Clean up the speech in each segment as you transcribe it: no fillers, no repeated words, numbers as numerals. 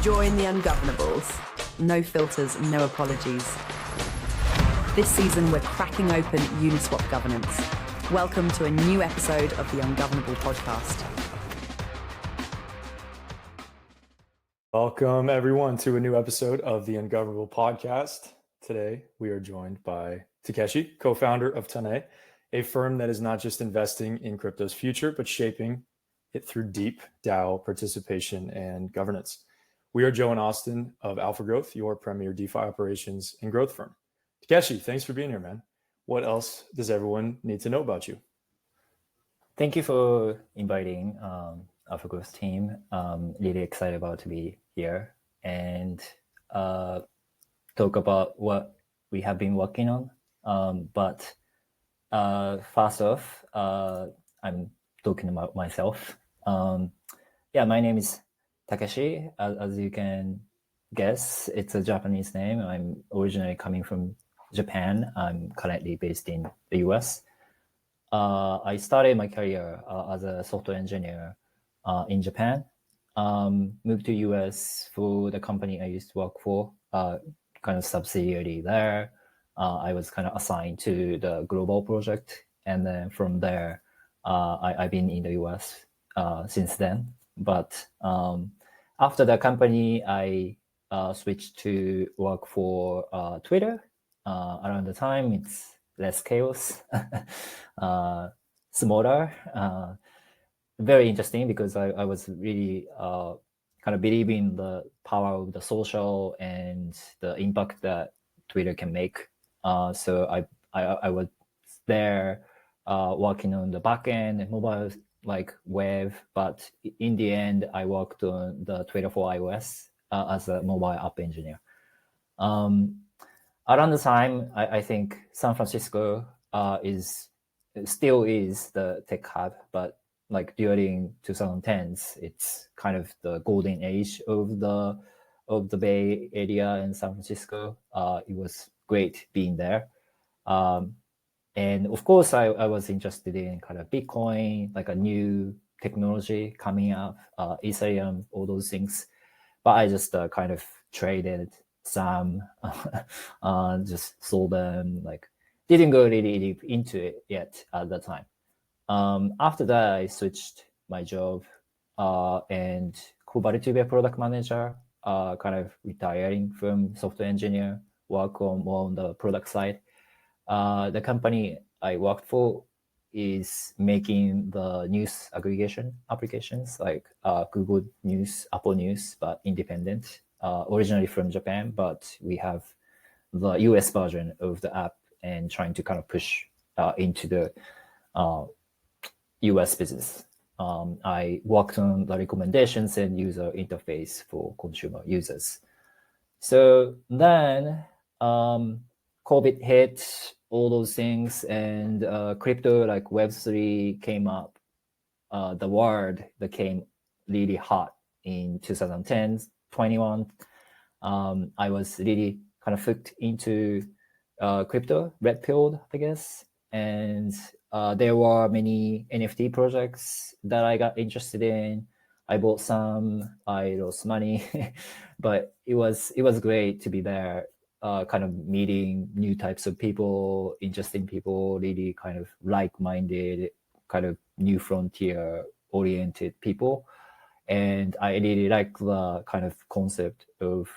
Join the Ungovernables. No filters, no apologies. This season, we're cracking open Uniswap governance. Welcome to a new episode of the Ungovernable Podcast. Welcome, everyone, to a new episode of the Ungovernable Podcast. Today, we are joined by Takeshi, co-founder of Tané, a firm that is not just investing in crypto's future, but shaping it through deep DAO participation and governance. We are Joe and Austin of AlphaGrowth, your premier DeFi Operations and Growth firm. Takeshi, thanks for being here, man. What else does everyone need to know about you? Thank you for inviting AlphaGrowth team. Really excited about to be here and talk about what we have been working on. But first off, I'm talking about myself. My name is Takeshi. As you can guess, it's a Japanese name. I'm originally coming from Japan. I'm currently based in the US. I started my career as a software engineer in Japan. Moved to US for the company I used to work for, kind of subsidiary there. I was kind of assigned to the global project. And then from there, I've been in the US since then. But after the company, I switched to work for Twitter. Around the time, it's less chaos, smaller. Very interesting because I was really kind of believing the power of the social and the impact that Twitter can make. So I was there working on the backend and mobile like web, but in the end, I worked on the Twitter for iOS as a mobile app engineer. Around the time, I think San Francisco still is the tech hub, but like during 2010s, it's kind of the golden age of the Bay Area in San Francisco. It was great being there. And of course, I was interested in kind of Bitcoin, like a new technology coming up, Ethereum, all those things. But I just kind of traded some, just sold them, like didn't go really deep into it yet at that time. After that, I switched my job and converted to be a product manager, kind of retiring from software engineer, work on more on the product side. The company I worked for is making the news aggregation applications like Google News, Apple News, but independent, originally from Japan, but we have the US version of the app and trying to kind of push into the US business. I worked on the recommendations and user interface for consumer users. So then COVID hit, all those things, and crypto like Web3 came up. The word became really hot in 2010, 21. I was really kind of hooked into crypto, red pilled, I guess. And there were many NFT projects that I got interested in. I bought some, I lost money, but it was great to be there. Kind of meeting new types of people, interesting people, really kind of like-minded, kind of new frontier-oriented people. And I really like the kind of concept of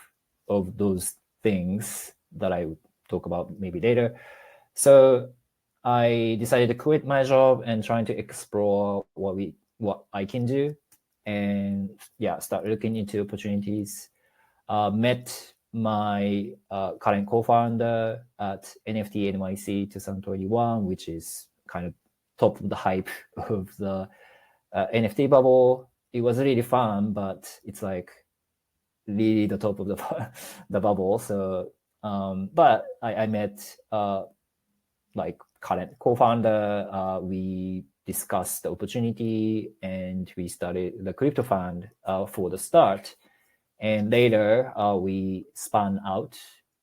those things that I talk about maybe later. So I decided to quit my job and trying to explore what I can do, and start looking into opportunities. Met my current co-founder at NFT NYC 2021, which is kind of top of the hype of the NFT bubble. It was really fun, but it's like really the top of the bubble. So, but I met like current co-founder. We discussed the opportunity and we started the crypto fund for the start. And later, we spun out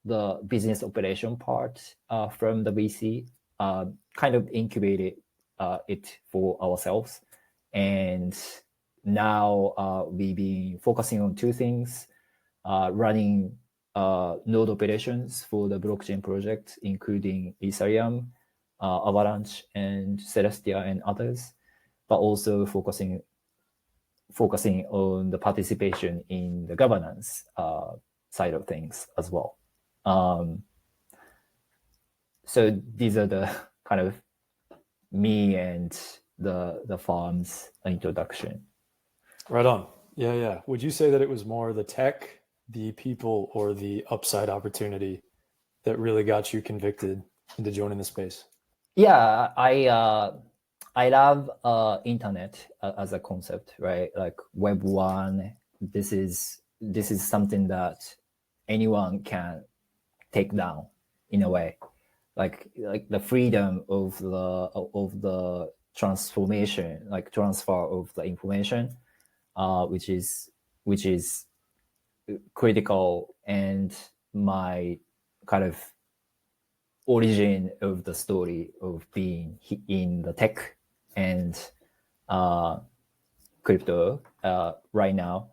the business operation part from the VC, kind of incubated it for ourselves. And now we've been focusing on two things. running node operations for the blockchain project, including Ethereum, Avalanche, and Celestia, and others, but also focusing on the participation in the governance side of things as well. So these are the kind of me and the farm's introduction. Right on. Yeah. Would you say that it was more the tech, the people, or the upside opportunity that really got you convicted into joining the space? Yeah, I love internet as a concept, right? Like Web 1, this is something that anyone can take down in a way. Like the freedom of the transformation, like transfer of the information, which is critical, and my kind of origin of the story of being in the tech and crypto right now.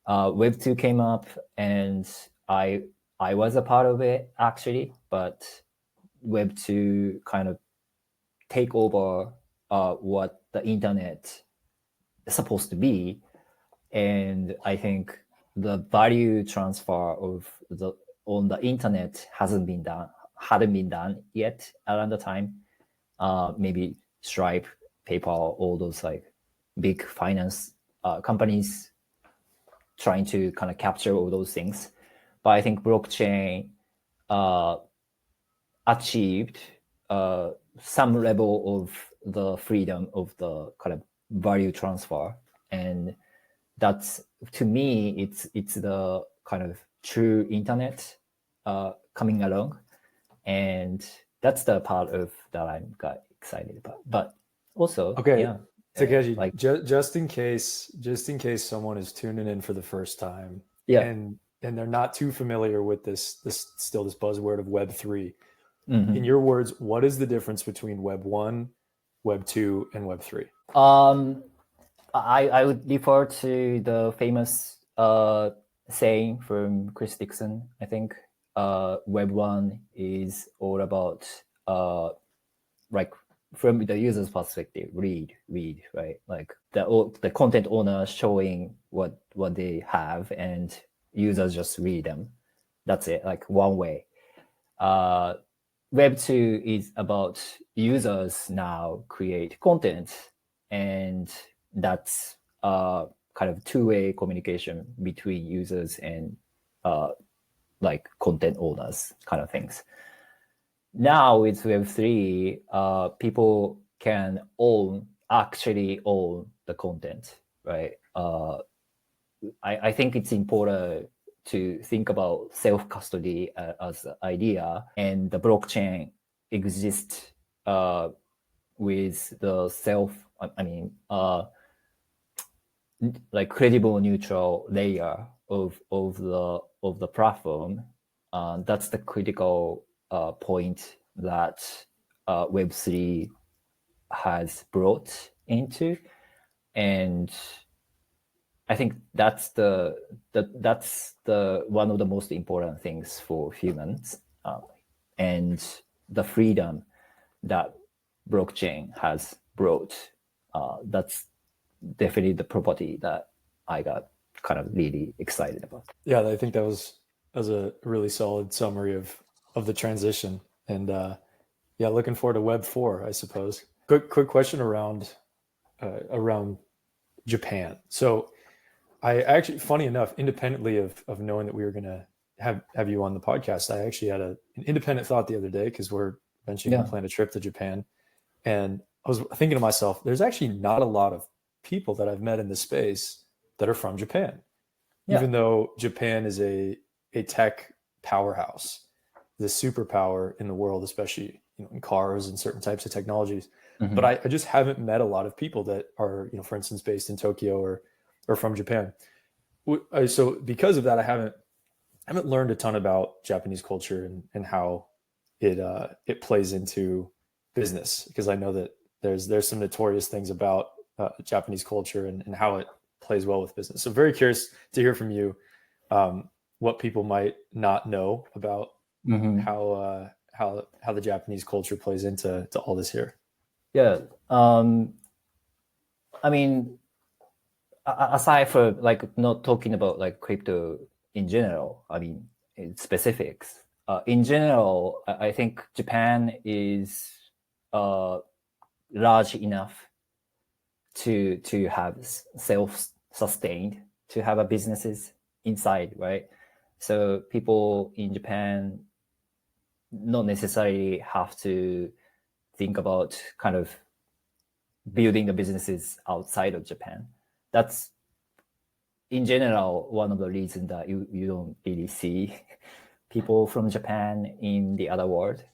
Web 2 came up, and I was a part of it actually, but Web 2 kind of take over what the internet is supposed to be, and I think the value transfer on the internet hadn't been done yet around the time. Maybe Stripe, PayPal, all those like big finance companies trying to kind of capture all those things. But I think blockchain achieved some level of the freedom of the kind of value transfer, and that's, to me, it's the kind of true internet coming along, and that's the part of that I got excited about. But also, okay, yeah, Takeshi, like just in case someone is tuning in for the first time, and they're not too familiar with this buzzword of Web 3. In your words, what is the difference between Web 1, Web 2, and Web 3? I would refer to the famous saying from Chris Dixon. I think Web 1 is all about like, from the user's perspective, read, right? Like the content owner showing what they have, and users just read them. That's it, like one way. Web 2 is about users now create content, and that's kind of two-way communication between users and like content owners kind of things. Now with Web 3, people can actually own the content, right? I think it's important to think about self-custody as an idea, and the blockchain exists with the like credible neutral layer of the platform. That's the critical point that Web3 has brought into, and I think that's the one of the most important things for humans, and the freedom that blockchain has brought. That's definitely the property that I got kind of really excited about. Yeah, I think that was a really solid summary of the transition, and yeah, looking forward to Web 4, I suppose. Quick question around Japan. So I actually, funny enough, independently of knowing that we were going to have you on the podcast, I actually had an independent thought the other day, because we're eventually going to plan a trip to Japan. And I was thinking to myself, there's actually not a lot of people that I've met in this space that are from Japan, even though Japan is a tech powerhouse, the superpower in the world, especially in cars and certain types of technologies. But I just haven't met a lot of people that are, for instance, based in Tokyo or from Japan. So because of that, I haven't learned a ton about Japanese culture and how it plays into business, because I know that there's some notorious things about Japanese culture and how it plays well with business. So very curious to hear from you. what people might not know about Mm-hmm. how the Japanese culture plays into all this here. Yeah. I mean, aside from like not talking about like crypto in general, I mean, in specifics. In general, I think Japan is large enough to have self-sustained, to have a businesses inside, right? So people in Japan not necessarily have to think about kind of building the businesses outside of Japan. That's in general one of the reasons that you don't really see people from Japan in the other world.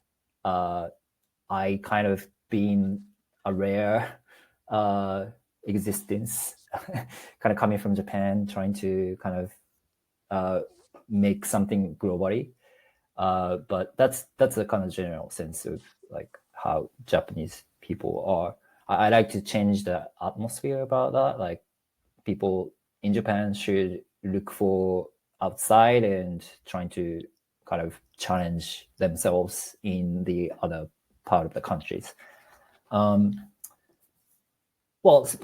I kind of been a rare existence, kind of coming from Japan, trying to kind of make something globally. But that's a kind of general sense of like how Japanese people are. I like to change the atmosphere about that. Like people in Japan should look for outside and trying to kind of challenge themselves in the other part of the countries. Well,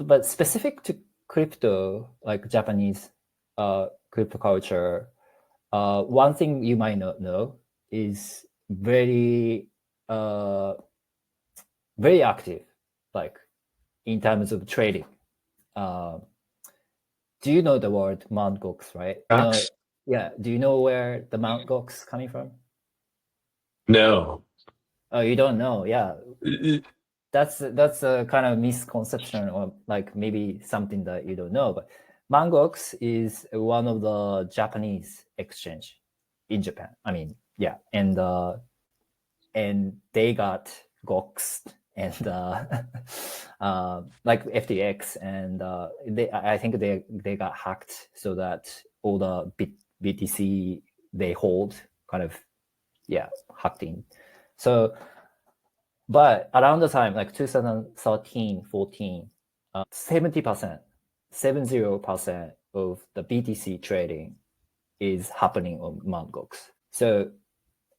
but specific to crypto, like Japanese crypto culture, one thing you might not know is very active, like in terms of trading. Do you know the word Mt. Gox, right? Yeah. Do you know where the Mt. Gox coming from? No. Oh, you don't know? Yeah. That's a kind of misconception, or like maybe something that you don't know. But Mt. Gox is one of the Japanese exchange in Japan. I mean, yeah, and they got goxed and like FTX, and I think they got hacked, so that all the BTC they hold kind of hacked in. So, but around the time like 2013, 14, 70% of the BTC trading is happening on Mt. Gox. So,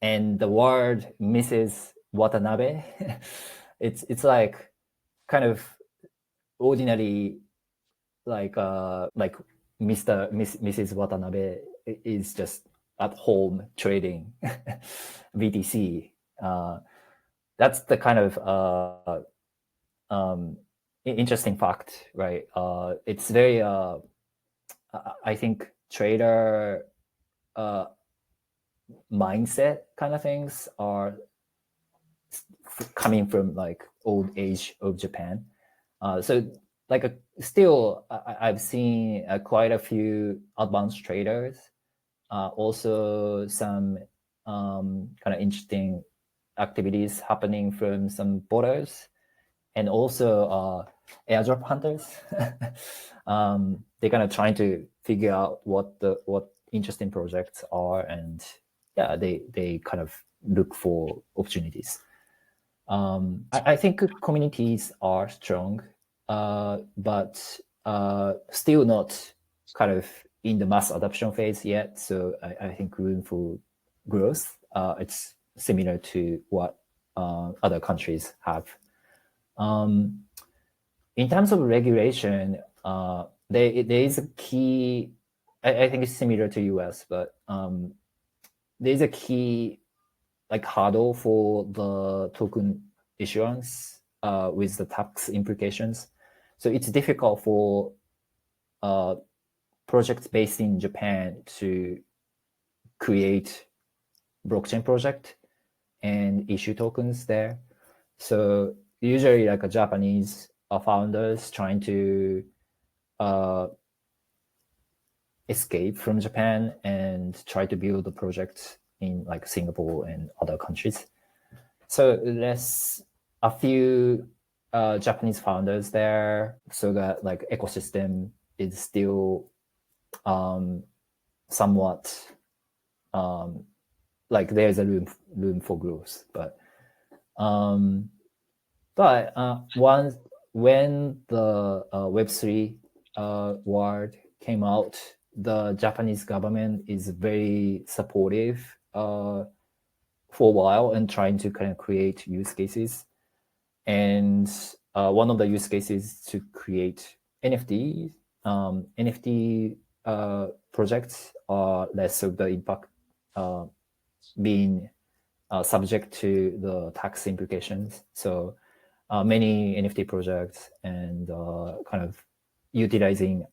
and the word Mrs. Watanabe, it's like kind of ordinary, like Mrs. Watanabe is just at home trading BTC. That's the kind of interesting fact, right? It's very, I think, trader mindset kind of things are coming from like old age of Japan. So like still, I've seen quite a few advanced traders. Also some kind of interesting activities happening from some borders, and also airdrop hunters. They're kind of trying to figure out what interesting projects are, and they kind of look for opportunities. I think communities are strong, but still not kind of in the mass adoption phase yet. So I think room for growth. It's similar to what other countries have. In terms of regulation, there is a key. I think it's similar to US, but there's a key like hurdle for the token issuance with the tax implications. So it's difficult for projects based in Japan to create blockchain project and issue tokens there. So usually like a Japanese founders trying to escape from Japan and try to build the project in like Singapore and other countries. So there's a few Japanese founders there, so that like ecosystem is still somewhat like there's a room for growth. But once when the Web3 world came out, the Japanese government is very supportive for a while and trying to kind of create use cases. And one of the use cases to create NFTs. NFT projects are less of the impact being subject to the tax implications. So many NFT projects and kind of utilizing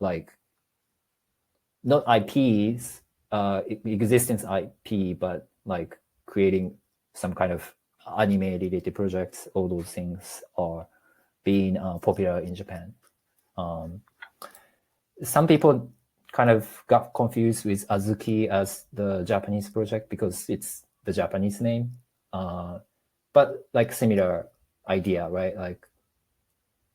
like not IPs, existence IP, but like creating some kind of anime related projects. All those things are being popular in Japan. Some people kind of got confused with Azuki as the Japanese project because it's the Japanese name, but like similar idea, right? Like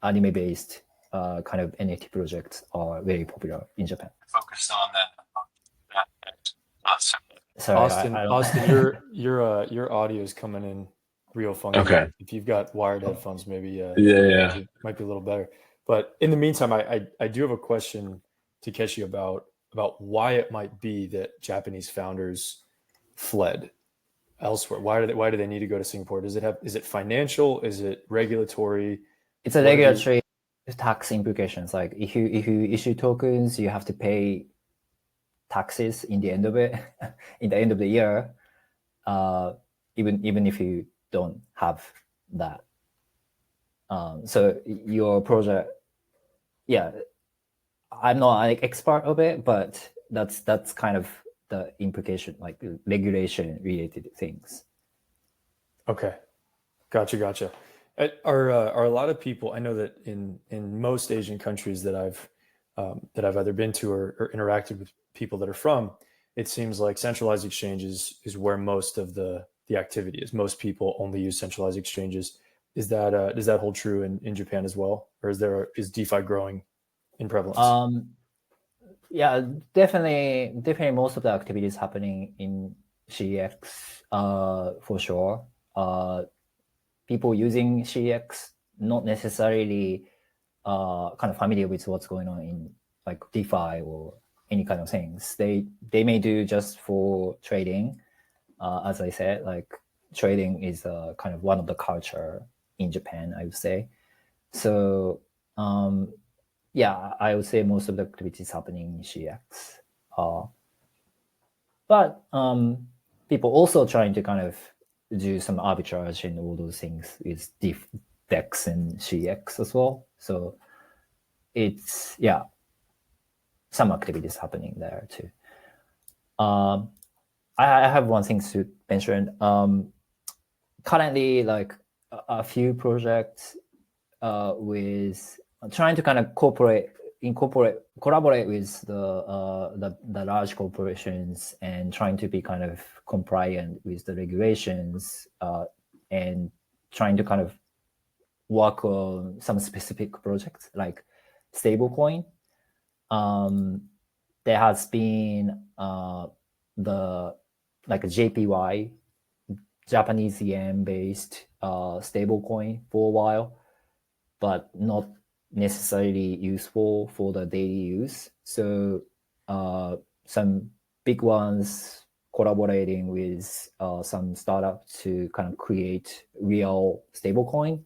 anime-based kind of NFT projects are very popular in Japan. Focused on that. Sorry, Austin, I Austin, your audio is coming in real funky. Okay. If you've got wired headphones, maybe Yeah. it might be a little better. But in the meantime, I do have a question, Takeshi, about why it might be that Japanese founders fled elsewhere. Why do they need to go to Singapore? Is it financial? Is it regulatory? It's a regulatory tax implications. Like if you issue tokens, you have to pay taxes in the end of it, in the end of the year, even if you don't have that. So your project, yeah, I'm not an expert of it, but that's kind of the implication, like regulation related things. Okay, gotcha. Are a lot of people? I know that in most Asian countries that I've either been to or interacted with people that are from, it seems like centralized exchanges is where most of the activity is. Most people only use centralized exchanges. Is that does that hold true in Japan as well, or is DeFi growing in prevalence? Yeah, definitely most of the activities happening in CX for sure. People using CX not necessarily kind of familiar with what's going on in like DeFi or any kind of things. They may do just for trading. As I said, like trading is kind of one of the culture in Japan, I would say. So yeah, I would say most of the activities happening in CX. But people also trying to kind of do some arbitrage and all those things with DEX and CX as well. So it's, yeah, some activities happening there too. I have one thing to mention. Currently, like a few projects with trying to kind of collaborate with the large corporations and trying to be kind of compliant with the regulations and trying to kind of work on some specific projects like stablecoin. There has been the like a JPY, Japanese yen based stablecoin for a while, but not necessarily useful for the daily use. So some big ones collaborating with some startups to kind of create real stablecoin.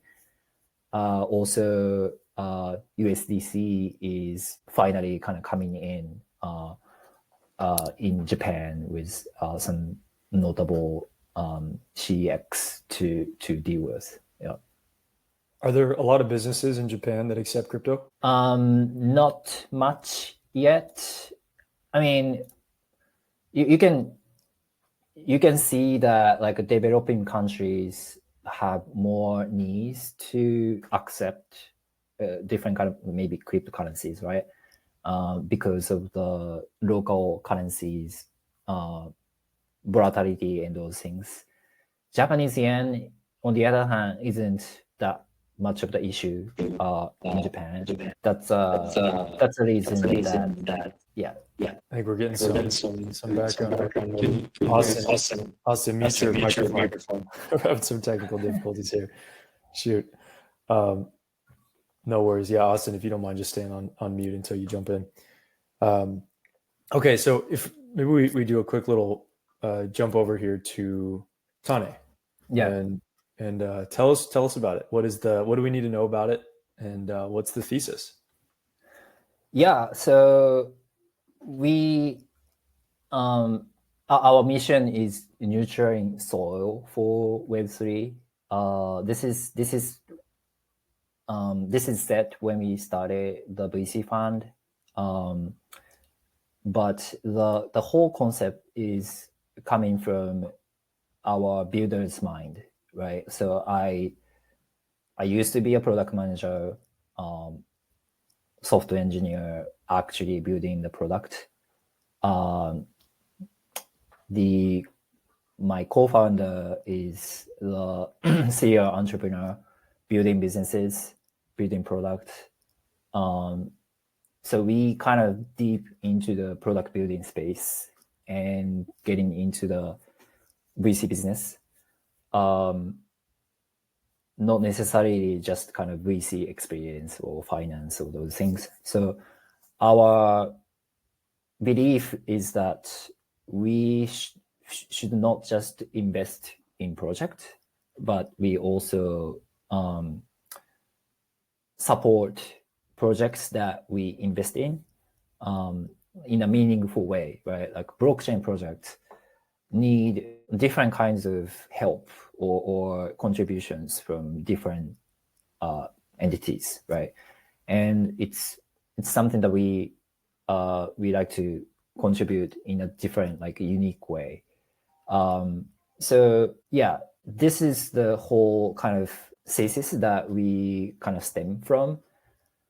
Also, USDC is finally kind of coming in Japan with some notable CX to deal with. Yeah. Are there a lot of businesses in Japan that accept crypto? Not much yet. I mean, you can see that like developing countries have more needs to accept different kind of maybe cryptocurrencies, right? Because of the local currencies volatility and those things. Japanese yen, on the other hand, isn't that much of the issue in Japan. That's a reason that yeah. I think we're getting some background. Austin, mute your microphone. We're having some technical difficulties here. Shoot. No worries. Yeah, Austin, if you don't mind just staying on mute until you jump in. Okay, so if maybe we do a quick little jump over here to Tané. Yeah. And tell us about it. What do we need to know about it, and what's the thesis? Yeah. So we our mission is nurturing soil for Web3. This is set when we started the VC fund, but the whole concept is coming from our builder's mind, right? So I used to be a product manager, software engineer, actually building the product. My co-founder is the serial entrepreneur, building businesses, building products. So we kind of deep into the product building space and getting into the VC business. Not necessarily just kind of VC experience or finance or those things. So our belief is that we should not just invest in project, but we also support projects that we invest in a meaningful way, right? Like blockchain projects need different kinds of help or contributions from different entities, right? And it's something that we like to contribute in a different, like, unique way. So yeah, this is the whole kind of thesis that we kind of stem from.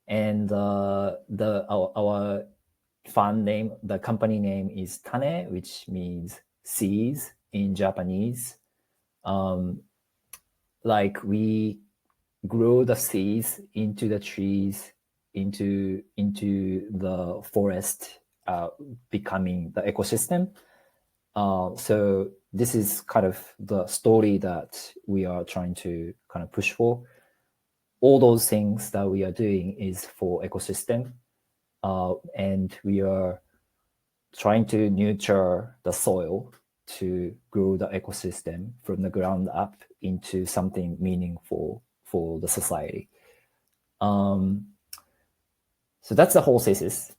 And our fund name, the company name is Tané, which means seeds in Japanese. Like we grow the seeds into the trees, into the forest, becoming the ecosystem. So this is kind of the story that we are trying to kind of push for. All those things that we are doing is for ecosystem, and we are trying to nurture the soil to grow the ecosystem from the ground up into something meaningful for the society. So that's the whole thesis.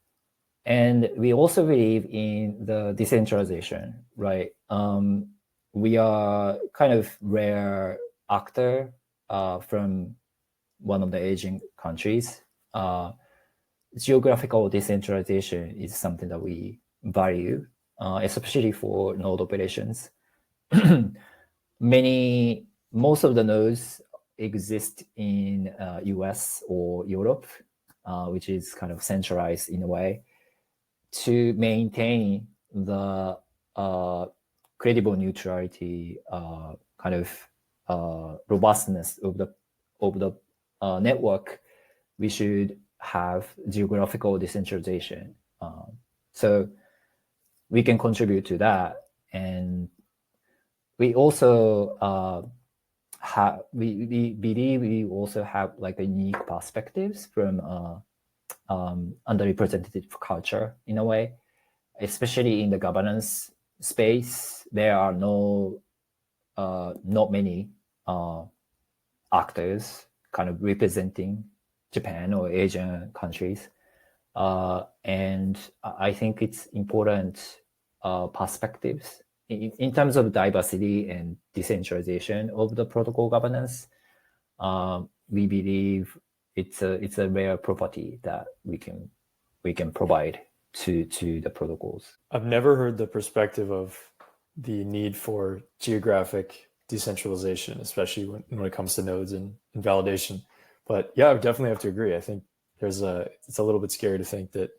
And we also believe in the decentralization, right? We are kind of rare actor from one of the Asian countries. Geographical decentralization is something that we value, especially for node operations. Most of the nodes exist in US or Europe, which is kind of centralized in a way. To maintain the credible neutrality, kind of robustness of the network, we should have geographical decentralization. So we can contribute to that, and we also we believe we also have like a unique perspectives from underrepresented culture in a way, especially in the governance space. There are not many actors kind of representing Japan or Asian countries, and I think it's important perspectives in terms of diversity and decentralization of the protocol governance. We believe it's a rare property that we can provide to the protocols. I've never heard the perspective of the need for geographic decentralization, especially when it comes to nodes and validation. But yeah, I would definitely have to agree. I think it's a little bit scary to think that,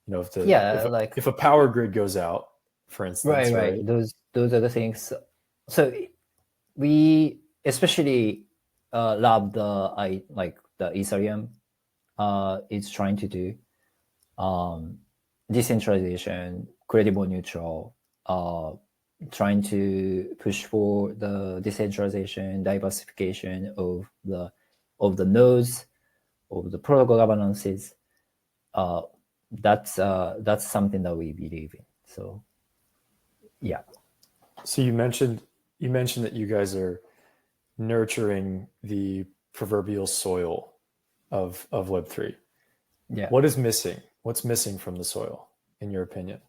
if a power grid goes out, for instance, right. Those are the things. So we especially love the Ethereum is trying to do decentralization, credible neutral, trying to push for the decentralization, diversification of the nodes, of the protocol governances. that's something that we believe in. So yeah. So you mentioned that you guys are nurturing the proverbial soil of Web3. Yeah. What is missing? What's missing from the soil, in your opinion?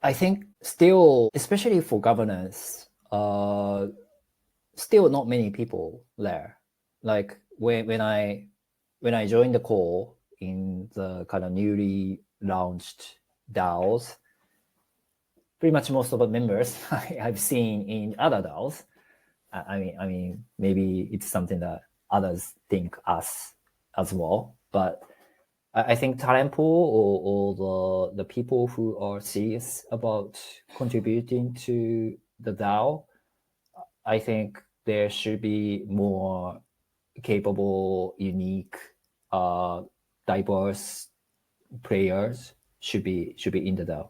I think still, especially for governance, still not many people there. Like when I joined the call in the kind of newly launched DAOs, pretty much most of the members I've seen in other DAOs. I mean, maybe it's something that others think us as well, but I think talent pool or the people who are serious about contributing to the DAO, I think there should be more capable, unique, diverse players should be in the DAO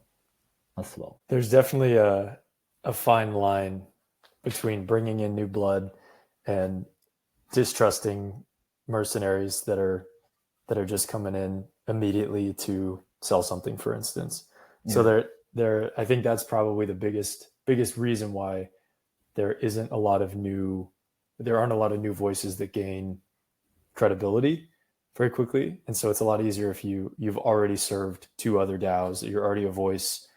as well. There's definitely a fine line between bringing in new blood and distrusting mercenaries that are just coming in immediately to sell something, for instance. Yeah. So I think that's probably the biggest reason why there aren't a lot of new voices that gain credibility very quickly. And so it's a lot easier if you've already served two other DAOs, you're already a voice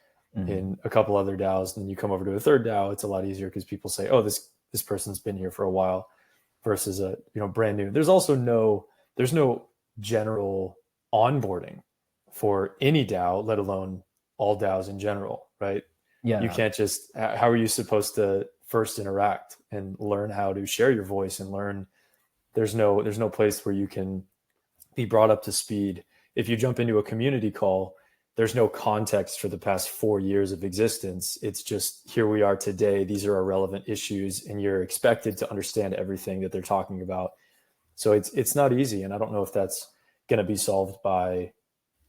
in a couple other DAOs, and then you come over to a third DAO. It's a lot easier because people say, oh, this person's been here for a while, versus a brand new. There's no general onboarding for any DAO, let alone all DAOs in general, right? Yeah. You can't just, how are you supposed to first interact and learn how to share your voice and learn? There's no place where you can be brought up to speed. If you jump into a community call, there's no context for the past 4 years of existence. It's just, here we are today. These are our relevant issues, and you're expected to understand everything that they're talking about. So it's not easy. And I don't know if that's going to be solved by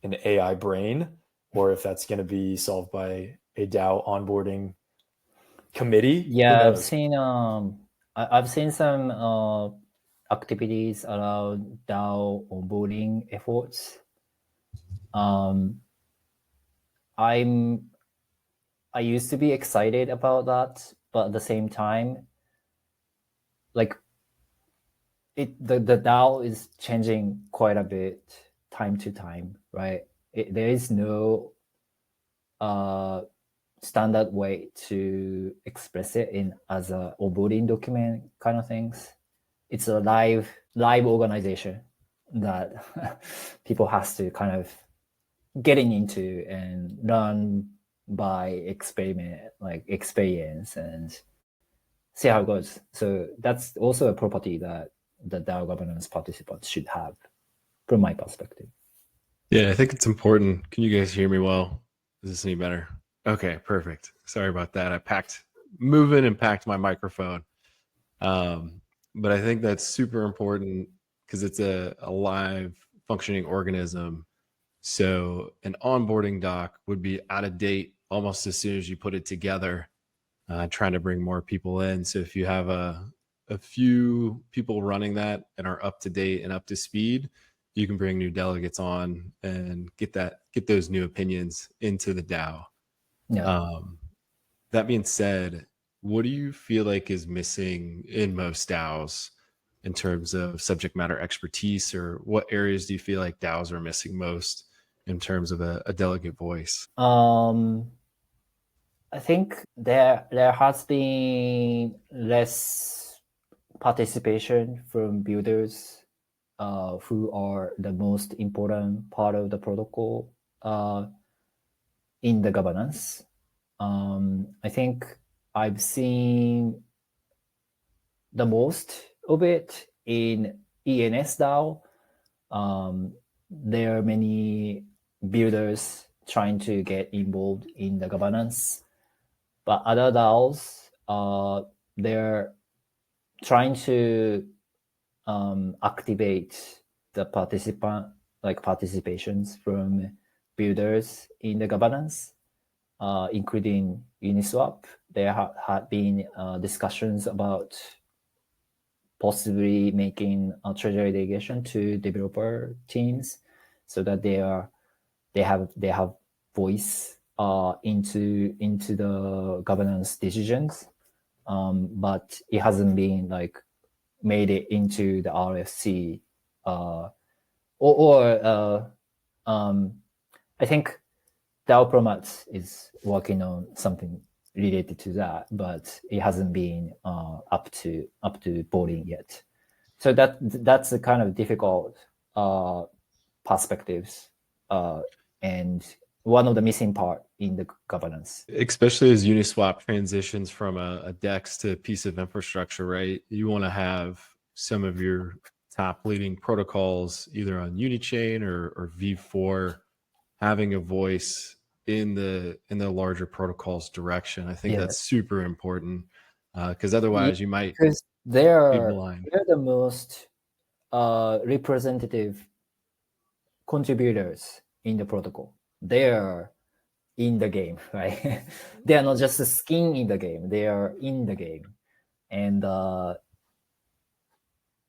an AI brain, or if that's going to be solved by a DAO onboarding committee. Yeah, I've seen some activities around DAO onboarding efforts. I used to be excited about that, but at the same time, like the DAO is changing quite a bit time to time, right? There is no standard way to express it in as a onboarding document kind of things. It's a live organization that people has to kind of getting into and learn by experience and see how it goes. So that's also a property that the DAO governance participants should have, from my perspective. Yeah, I think it's important. Can you guys hear me well? Is this any better? Okay, perfect. Sorry about that. I packed my microphone. But I think that's super important because it's a live functioning organism. So an onboarding doc would be out of date almost as soon as you put it together, trying to bring more people in. So if you have a few people running that and are up to date and up to speed, you can bring new delegates on and get those new opinions into the DAO. Yeah. That being said, what do you feel like is missing in most DAOs in terms of subject matter expertise, or what areas do you feel like DAOs are missing most in terms of a delegate voice? I think there has been less participation from builders who are the most important part of the protocol in the governance. I think I've seen the most of it in ENS DAO. There are many builders trying to get involved in the governance, but other DAOs, they're trying to activate the participations from builders in the governance, including Uniswap. There had been discussions about possibly making a treasury delegation to developer teams so that they have voice into the governance decisions, but it hasn't been like made it into the RFC, I think DAO Promats is working on something related to that, but it hasn't been up to voting yet. So that's a kind of difficult perspectives, and one of the missing part in the governance. Especially as Uniswap transitions from a DEX to a piece of infrastructure, right? You want to have some of your top leading protocols either on Unichain or V4 having a voice in the larger protocol's direction. I think that's super important, because otherwise you might because be they're blind. the most representative contributors in the protocol. They're in the game, right? They are not just a skin in the game, they are in the game. And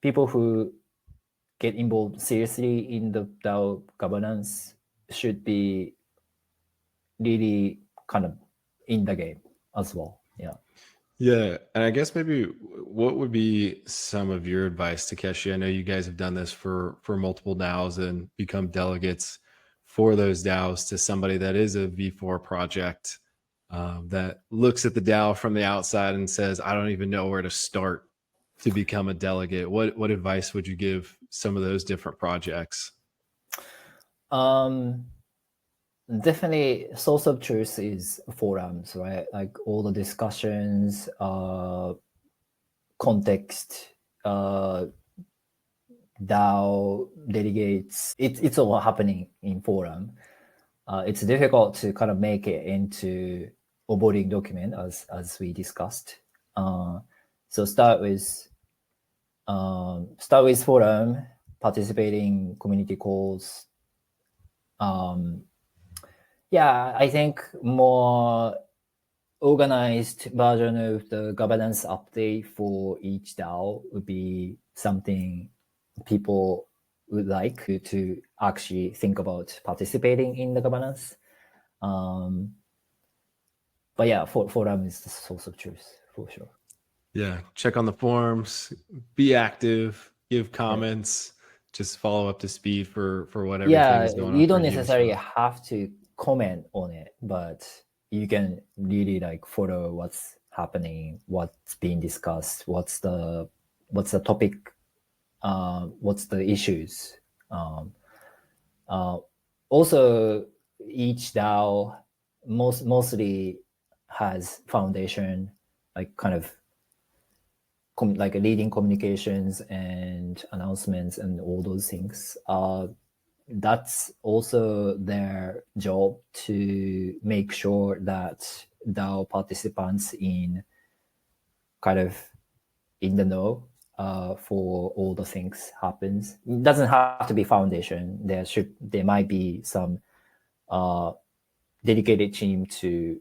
people who get involved seriously in the DAO governance should be really kind of in the game as well. Yeah, and I guess maybe what would be some of your advice, Takeshi? I know you guys have done this for multiple DAOs and become delegates for those DAOs, to somebody that is a V4 project that looks at the DAO from the outside and says, I don't even know where to start to become a delegate. What advice would you give some of those different projects? Definitely, source of truth is forums, right? Like all the discussions, context, DAO delegates. It's all happening in forum. It's difficult to kind of make it into onboarding document as we discussed. So start with forum, participating community calls. I think more organized version of the governance update for each DAO would be something people would like to actually think about participating in the governance. But yeah, forum is the source of truth for sure. Yeah, check on the forums, be active, give comments, just follow up to speed for whatever is going on. You don't necessarily have to comment on it, but you can really like follow what's happening, what's being discussed, what's the topic, what's the issues. Also, each DAO mostly has foundation, like kind of like leading communications and announcements and all those things. That's also their job to make sure that DAO participants in kind of in the know for all the things happens. It doesn't have to be foundation. There might be some dedicated team to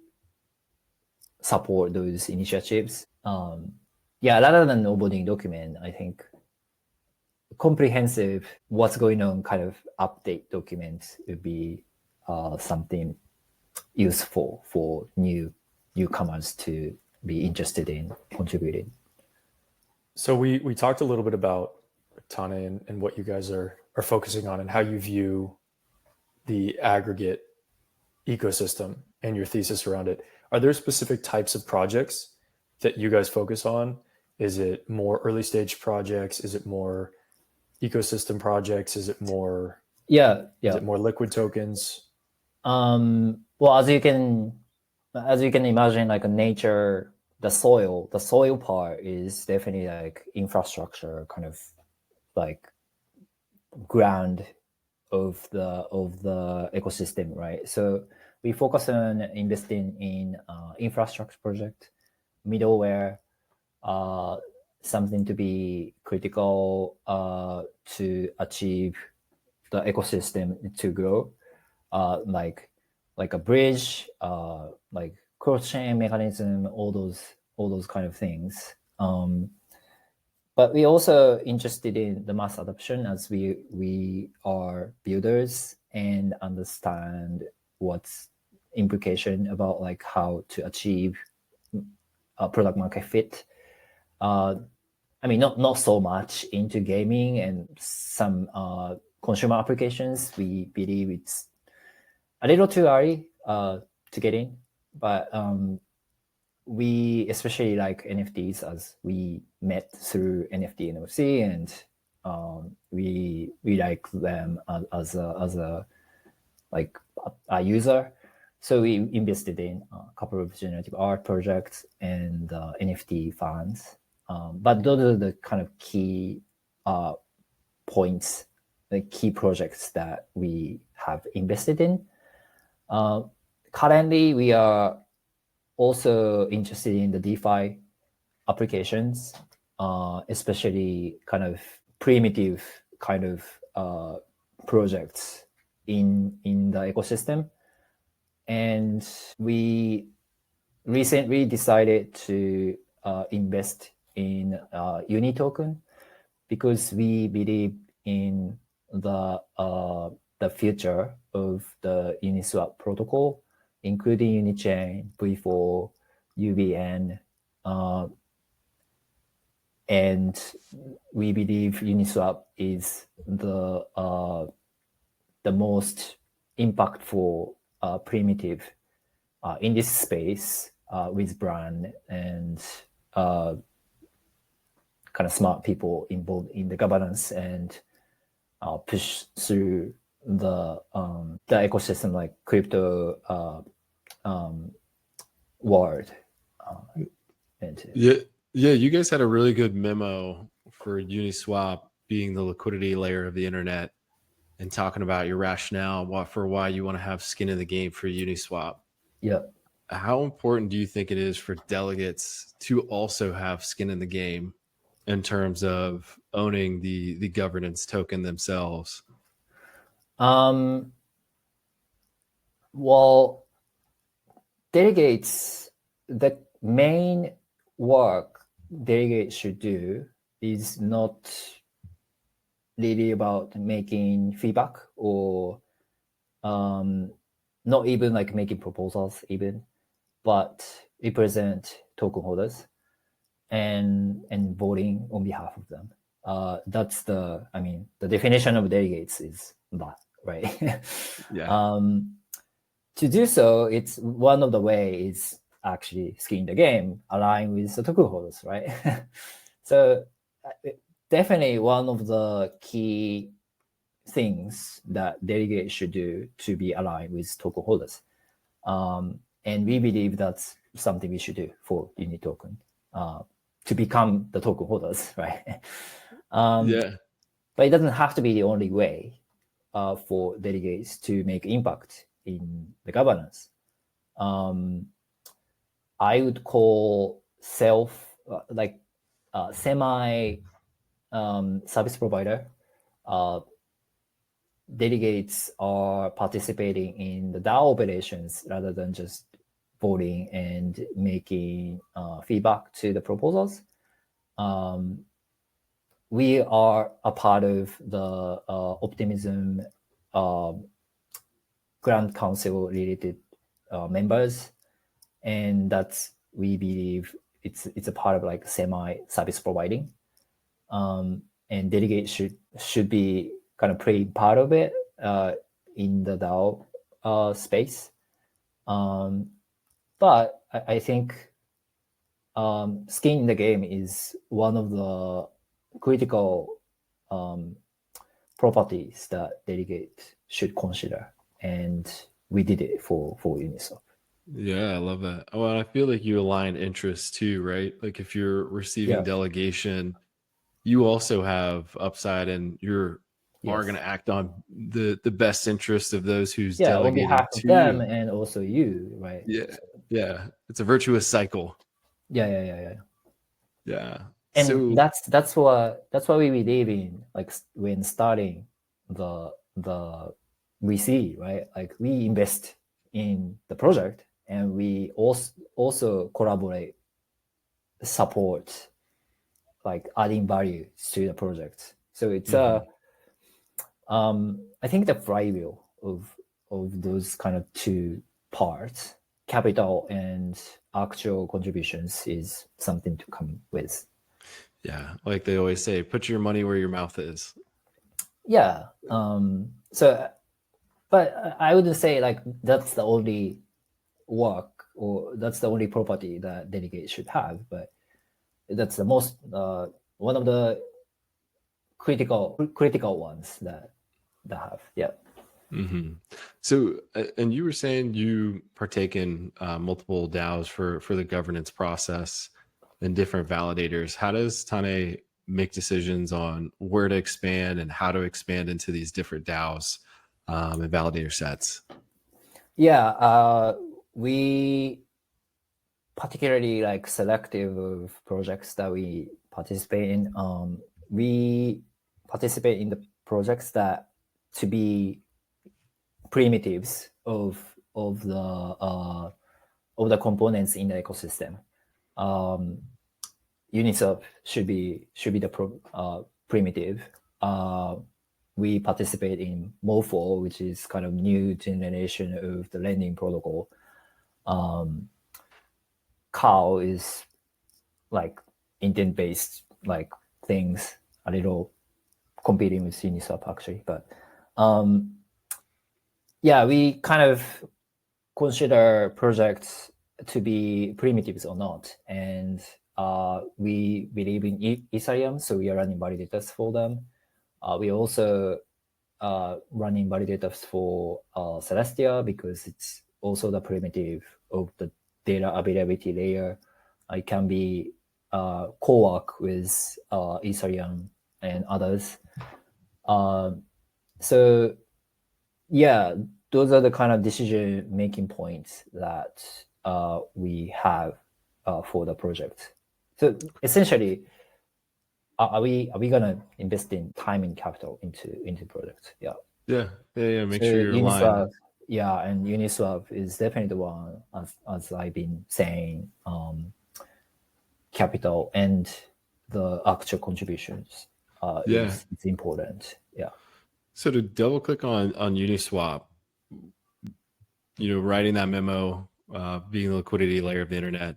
support those initiatives. Rather than onboarding document, I think comprehensive what's going on kind of update documents would be something useful for newcomers to be interested in contributing. So we talked a little bit about Tané and what you guys are focusing on and how you view the aggregate ecosystem and your thesis around it. Are there specific types of projects that you guys focus on? Is it more early stage projects? Is it more ecosystem projects? Is it more Is it more liquid tokens? Well, as you can imagine, like nature, the soil part is definitely like infrastructure, kind of like ground of the ecosystem, right? So we focus on investing in infrastructure project, middleware, something to be critical to achieve the ecosystem to grow, like a bridge, like cross-chain mechanism, all those kind of things. but we also interested in the mass adoption, as we are builders and understand what's implication about like how to achieve a product market fit. I mean, not so much into gaming and some consumer applications. We believe it's a little too early to get in, but we especially like NFTs, as we met through NFT NFC, and we like them as a like a user. So we invested in a couple of generative art projects and NFT funds. But those are the kind of key points, the key projects that we have invested in. Currently, we are also interested in the DeFi applications, especially kind of primitive kind of projects in the ecosystem. And we recently decided to invest in Uni token, because we believe in the future of the Uniswap protocol, including Unichain, V4, UVN, and we believe Uniswap is the most impactful primitive in this space, with brand and kind of smart people involved in the governance and push through the ecosystem, like crypto world. Yeah, you guys had a really good memo for Uniswap being the liquidity layer of the internet, and talking about your rationale for why you want to have skin in the game for Uniswap. Yeah. How important do you think it is for delegates to also have skin in the game in terms of owning the governance token themselves? Well, delegates, the main work delegates should do is not really about making feedback, or not even like making proposals even, but represent token holders and voting on behalf of them. That's the definition of delegates is that, right? Yeah. To do so, it's one of the ways is actually skin the game, align with the token holders, right? So definitely one of the key things that delegates should do to be aligned with token holders. And we believe that's something we should do for Uni token, to become the token holders, right? Yeah. But it doesn't have to be the only way for delegates to make impact in the governance. I would call semi service provider. Delegates are participating in the DAO operations rather than just voting and making feedback to the proposals. We are a part of the Optimism Grand Council related members, and that's, we believe it's a part of like semi service providing, and delegates should be kind of play part of it in the DAO space. But I think skin in the game is one of the critical properties that delegate should consider, and we did it for Uniswap. Yeah, I love that. Oh, and I feel like you align interests too, right? Like if you're receiving delegation, you also have upside, and you're are going to act on the best interest of those who's delegating on behalf to of them, you. and also you, right? Yeah, it's a virtuous cycle. Yeah. And so that's what we believe in. Like when starting the VC, right? Like we invest in the project, and we also collaborate, support like adding value to the project. So it's I think the flywheel of those kind of two parts, capital and actual contributions, is something to come with. Yeah, like they always say, put your money where your mouth is. Yeah. So, but I wouldn't say like that's the only work or that's the only property that delegates should have, but that's the most one of the critical ones that have. Yeah. Mm-hmm. So, and you were saying you partake in multiple DAOs for the governance process and different validators. How does Tané make decisions on where to expand and how to expand into these different DAOs and validator sets? Yeah, we particularly like selective of projects that we participate in. We participate in the projects that to be primitives of the components in the ecosystem. Uniswap should be the primitive. We participate in Morpho, which is kind of new generation of the lending protocol. Cow is like intent-based like things, a little competing with Uniswap actually, but yeah, we kind of consider projects to be primitives or not, and we believe in Ethereum, so we are running validators for them. We also running validators for Celestia because it's also the primitive of the data availability layer. It can be co-work with Ethereum and others. So yeah, those are the kind of decision-making points that we have for the project. So essentially, are we gonna invest in time and capital into projects? Yeah. Yeah. Make So sure you're Uniswap, aligned. yeah, and Uniswap is definitely the one, as I've been saying, capital and the actual contributions is important. Yeah. So to double click on Uniswap, writing that memo, being the liquidity layer of the internet,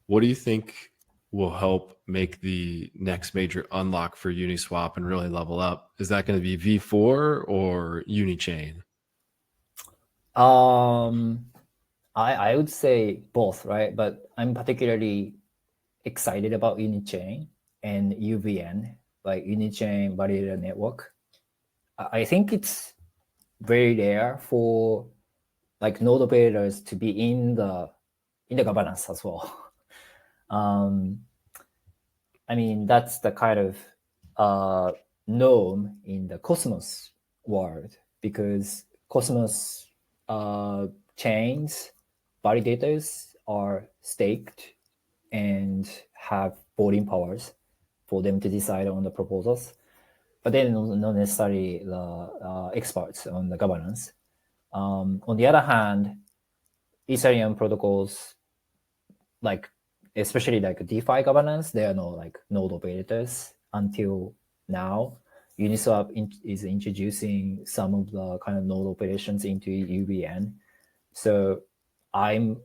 what do you think will help make the next major unlock for Uniswap and really level up? Is that going to be V4 or Unichain? I would say both, right? But I'm particularly excited about Unichain and UVN, like Unichain Validator Network. I think it's very rare for like node operators to be in the governance as well. I mean, that's the kind of norm in the Cosmos world, because Cosmos chains validators are staked and have voting powers for them to decide on the proposals, but then not necessarily the experts on the governance. On the other hand, Ethereum protocols, like especially like DeFi governance, there are no like node operators until now. Uniswap is introducing some of the kind of node operations into UVN. So I'm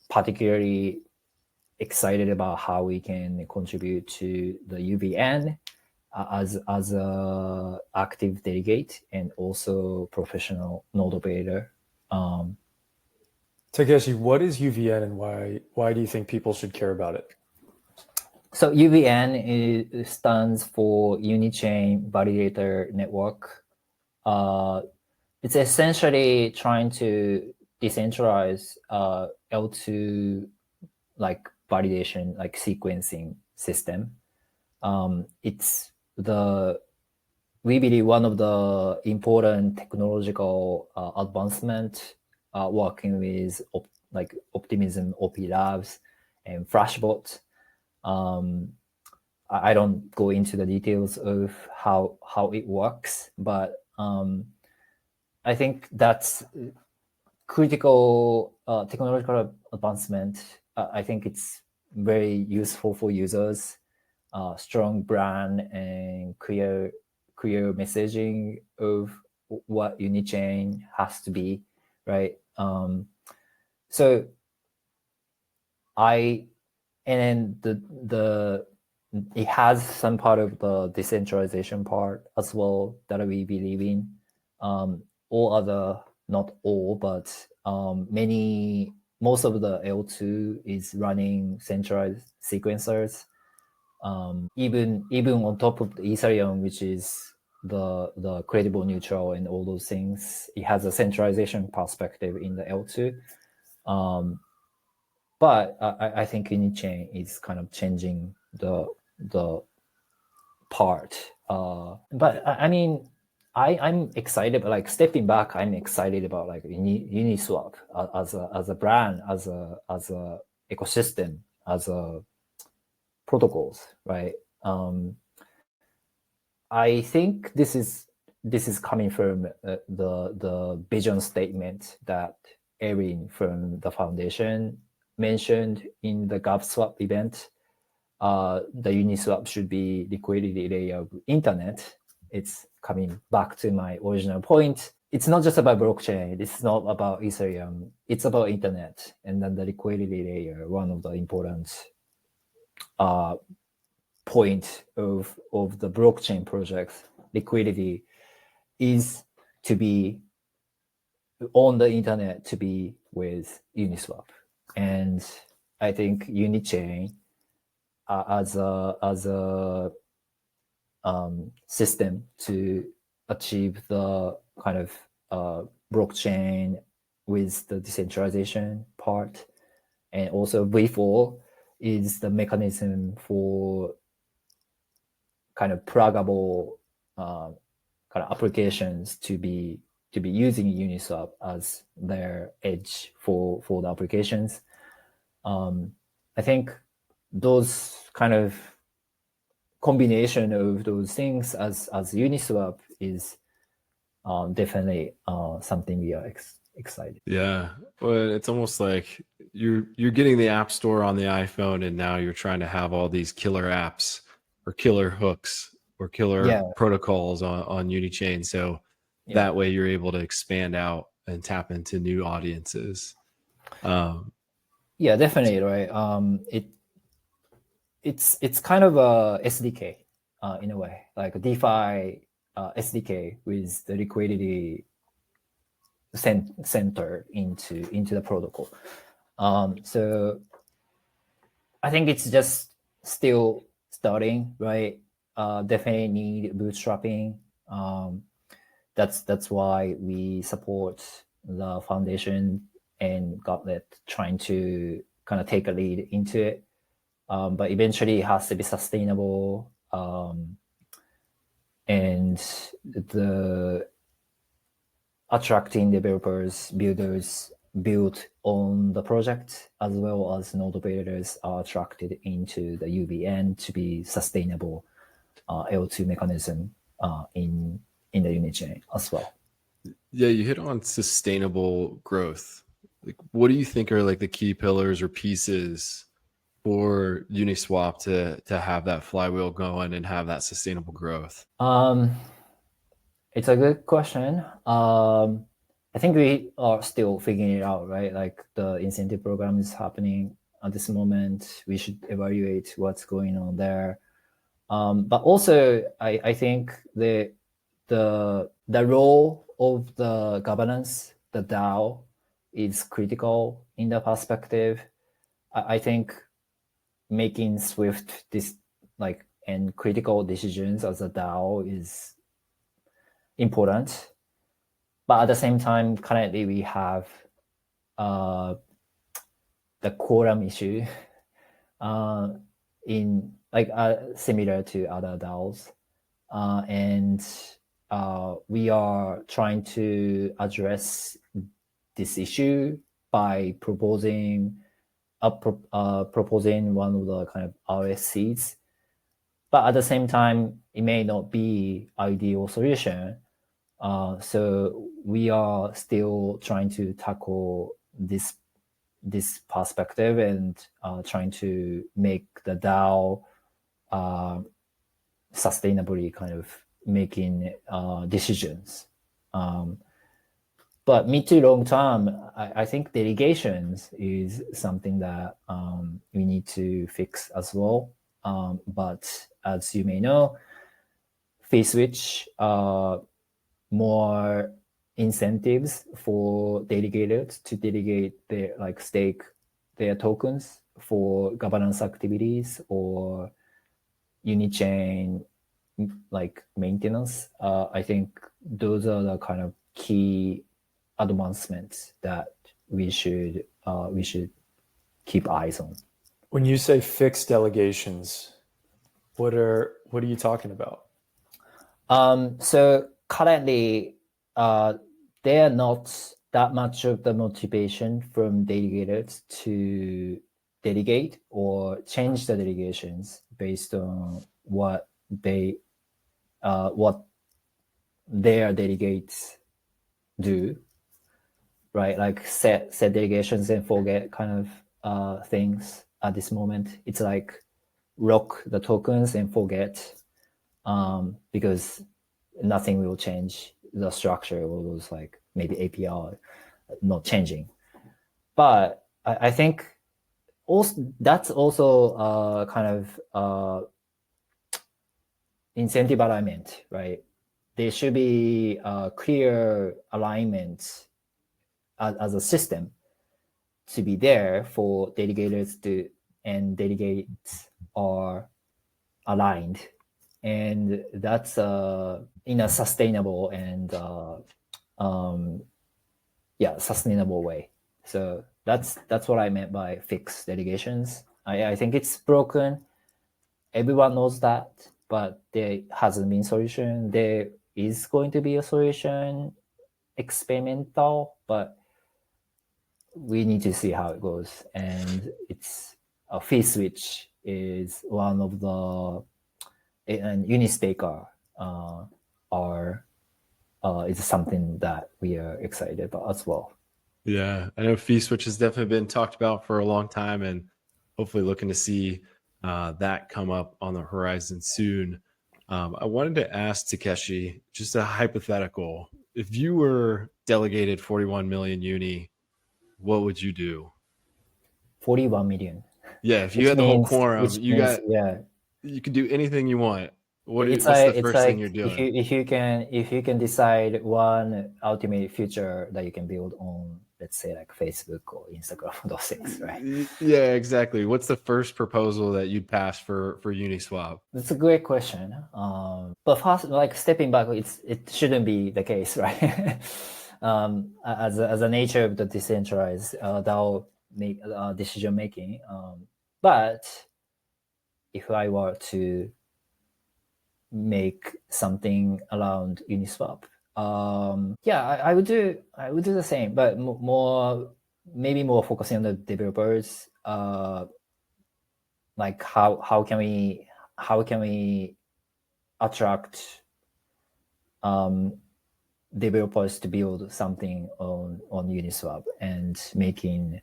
particularly excited about how we can contribute to the UVN as a active delegate and also professional node operator. Takeshi, what is UVN and why do you think people should care about it? So UVN stands for Unichain Validator Network. It's essentially trying to decentralize L2 like validation, like sequencing system. It's we believe one of the important technological advancement working with like Optimism, OP Labs, and Flashbot. I don't go into the details of how it works, but I think that's critical technological advancement. I think it's very useful for users. strong brand and clear messaging of what Unichain has to be, right? So and then the it has some part of the decentralization part as well that we believe in. Not all, but most of the L2 is running centralized sequencers. Even on top of the Ethereum, which is the credible neutral and all those things, it has a centralization perspective in the L2. But I think Unichain is kind of changing the part. But I mean, I'm excited. Like stepping back, I'm excited about like Uniswap as a brand, as a ecosystem, as a protocols, right? I think this is coming from the vision statement that Erin from the foundation mentioned in the GovSwap event. The Uniswap should be liquidity layer of internet. It's coming back to my original point. It's not just about blockchain. It's not about Ethereum. It's about internet. And then the liquidity layer, one of the important point of the blockchain project, liquidity, is to be on the internet, to be with Uniswap. And I think Unichain as a system to achieve the kind of blockchain with the decentralization part, and also V4 is the mechanism for kind of pluggable kind of applications to be using Uniswap as their edge for the applications. I think those kind of combination of those things as Uniswap is definitely something we are excited. Yeah, well, it's almost like you're getting the app store on the iPhone, and now you're trying to have all these killer apps or killer hooks or killer protocols on Unichain. So that way you're able to expand out and tap into new audiences. Yeah, definitely, right. It's kind of a SDK in a way, like a DeFi SDK with the liquidity center into the protocol. So I think it's just still starting, right? Definitely need bootstrapping. That's why we support the foundation and Goblet trying to kind of take a lead into it. But eventually it has to be sustainable. And the attracting developers, builders built on the project, as well as node operators are attracted into the UVN to be sustainable L2 mechanism in the Unichain as well. Yeah, you hit on sustainable growth. Like, what do you think are like the key pillars or pieces for Uniswap to have that flywheel going and have that sustainable growth? It's a good question. I think we are still figuring it out, right? Like the incentive program is happening at this moment. We should evaluate what's going on there. But also, I think the role of the governance, the DAO, is critical in the perspective. I think making swift and critical decisions as a DAO is important. But at the same time, currently we have the quorum issue in similar to other DAOs, and we are trying to address this issue by proposing one of the kind of RSCs. But at the same time, it may not be ideal solution. So we are still trying to tackle this perspective and trying to make the DAO sustainably kind of making decisions. But mid to long term, I think delegations is something that we need to fix as well. But as you may know, fee switch more incentives for delegators to delegate their stake their tokens for governance activities or unichain maintenance. I think those are the kind of key advancements that we should keep eyes on. When you say fixed delegations, what are you talking about? So currently, there are not that much of the motivation from delegators to delegate or change the delegations based on what their delegates do, right? Like set delegations and forget kind of things at this moment. It's like lock the tokens and forget, because nothing will change the structure or those maybe API not changing. But I think also that's also kind of incentive alignment, right? There should be clear alignment as a system to be there for delegators to, and delegates are aligned, and that's in a sustainable and sustainable way. So that's what I meant by fixed delegations. I think it's broken. Everyone knows that, but there hasn't been solution. There is going to be a solution, experimental, but we need to see how it goes. And it's a fee switch is one of the, and Unistaker is something that we are excited about as well. Yeah, I know fee switch has definitely been talked about for a long time, and hopefully looking to see that come up on the horizon soon. I wanted to ask Takeshi just a hypothetical. If you were delegated 41 million uni, what would you do? 41 million. Yeah, if you had the whole quorum, yeah, you can do anything you want. What's the first thing you're doing? If you can decide one ultimate future that you can build on, let's say Facebook or Instagram, those things, right? Yeah, exactly. What's the first proposal that you'd pass for Uniswap? That's a great question. But first, stepping back, it shouldn't be the case, right? As a nature of the decentralized DAO decision making. But if I were to make something around Uniswap, I would do the same, but maybe more focusing on the developers. How can we attract developers to build something on Uniswap and making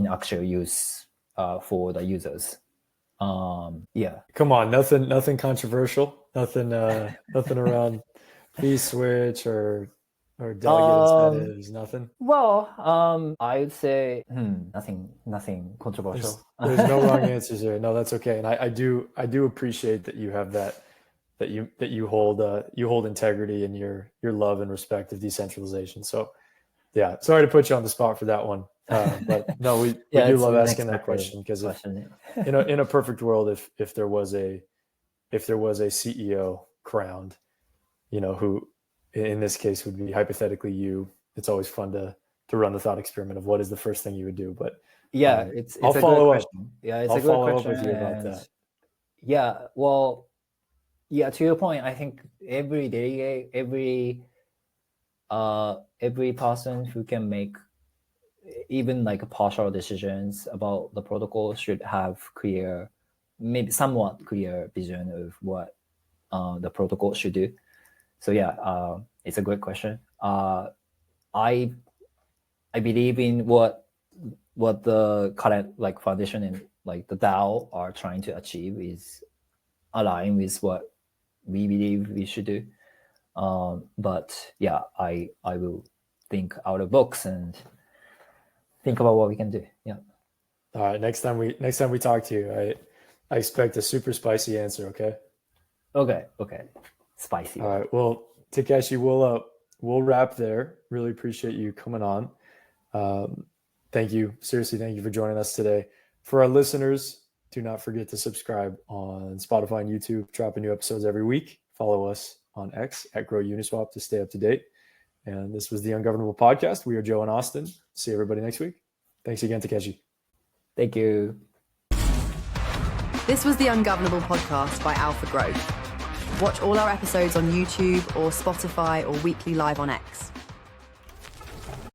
actual use for the users. Come on, nothing controversial, nothing around fee switch or delegate incentives, nothing. Well, I would say nothing controversial. There's no wrong answers here. No, that's okay. And I do appreciate that you have that you hold integrity and your love and respect of decentralization. So yeah, sorry to put you on the spot for that one. But no, we do love asking that question, because in a perfect world, if there was a CEO crowned, who in this case would be hypothetically you, it's always fun to run the thought experiment of what is the first thing you would do. But it's I'll a follow good up. question. Yeah, it's I'll a good follow question. up with you about that. Yeah, well, yeah, to your point, I think every delegate, every person who can make even partial decisions about the protocol should have clear, maybe somewhat clear vision of what the protocol should do. So yeah, it's a great question. I believe in what the current foundation and like the DAO are trying to achieve is align with what we believe we should do. But yeah, I will think out of box and think about what we can do. Yeah. All right. Next time we talk to you, I expect a super spicy answer. Okay. Okay. Spicy. All right. Well, Takeshi, we'll wrap there. Really appreciate you coming on. Thank you. Seriously, thank you for joining us today. For our listeners, do not forget to subscribe on Spotify and YouTube. Dropping new episodes every week. Follow us on X at Grow Uniswap to stay up to date. And this was the Ungovernable Podcast. We are Joe and Austin. See everybody next week. Thanks again, Takeshi. Thank you. This was the Ungovernable Podcast by AlphaGrowth. Watch all our episodes on YouTube or Spotify or weekly live on X.